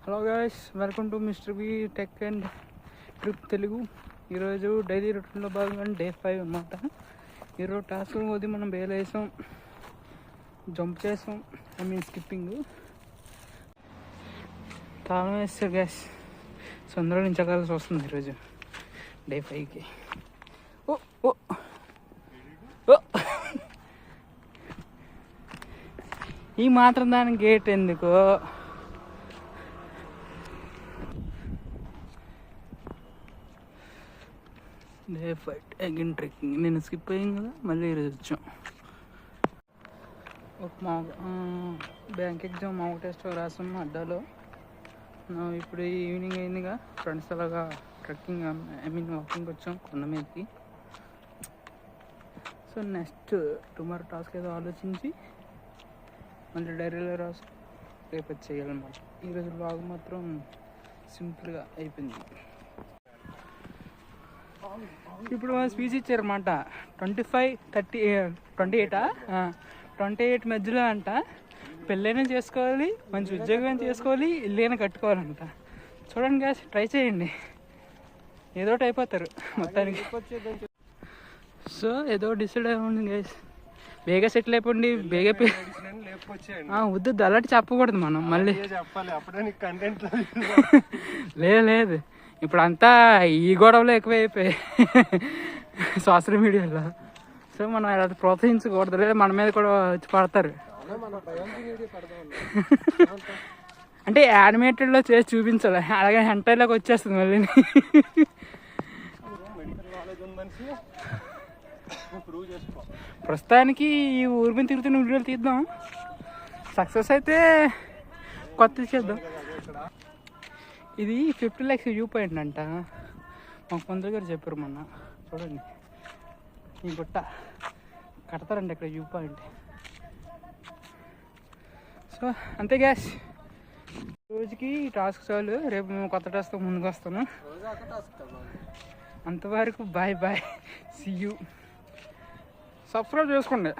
Hello guys, welcome to mister B tech and trip Telugu. ఈరోజు daily రొటీన్లో భాగంగా day 5 అన్నమాట. ఈరోజు టాస్క్ పోతే మనం బేలు వేసాం, జంప్ చేసాం, స్కిప్పింగ్ తాళం వేస్తారు గ్యాస్. సో అందులో నించకాల్సి వస్తుంది ఈరోజు డే 5కి. ఓ ఓ ఓ ఈ మాత్రం దానికి గేట్ ఎందుకు? Day 5 again trekking. నేను స్కిప్ అయ్యాను కదా, మళ్ళీ ఈరోజు వచ్చాం. ఒక బ్యాంక్ ఎగ్జామ్ మాకు టెస్ట్ రాసాం అడ్డాలో. ఇప్పుడు ఈవినింగ్ అయిందిగా, ఫ్రెండ్స్ అలాగా ట్రెక్కింగ్ వాకింగ్ వచ్చాం కొండ మీదకి. సో నెక్స్ట్ టుమారో టాస్క్ ఏదో ఆలోచించి మళ్ళీ డైరీలో రాసి రేపు చేయాలన్నమాట. ఈరోజు బ్లాగ్ మాత్రం సింపుల్గా అయిపోయింది. ఇప్పుడు స్పీచ్ ఇచ్చారన్నమాట. 28 మధ్యలో అంట పెళ్ళైనా చేసుకోవాలి, మంచి ఉద్యోగం చేసుకోవాలి, ఇల్లైనా కట్టుకోవాలంట. చూడండి గ్యాస్, ట్రై చేయండి, ఏదో ఒకటి అయిపోతారు మొత్తానికి. సో ఏదో డిసైడ్ అవ్వండి గ్యాస్, బేగా సెటిల్ అయిపోండి, బేగా వద్దు అలాంటి చెప్పకూడదు మనం మళ్ళీ. లేదు ఇప్పుడు అంతా ఈ గొడవలు ఎక్కువైపోయాయి సోషల్ మీడియాలో. సో మనం అలా ప్రోత్సహించకూడదు, లేదా మన మీద కూడా వచ్చి పడతారు. అంటే యానిమేటెడ్లో చేసి చూపించాలి, అలాగే హెంటైలోకి వచ్చేస్తుంది మళ్ళీ. ప్రస్తుతానికి ఈ ఊరి మీద తిరుగుతున్న వీడియోలు తీద్దాం, సక్సెస్ అయితే కొత్త చేద్దాం. ఇది 50 lakhs వ్యూ పాయింట్ అంట, మాకు పంతులు గారు చెప్పారు మొన్న. చూడండి ఈ గుట్ట కడతారంట ఇక్కడ వ్యూ పాయింట్. సో అంతే గ్యాస్, రోజుకి టాస్క్ చాలు. రేపు మేము కొత్త టాస్క్ ముందుకు వస్తాను. అంతవరకు bye bye, see you. Subscribe చేసుకోండి.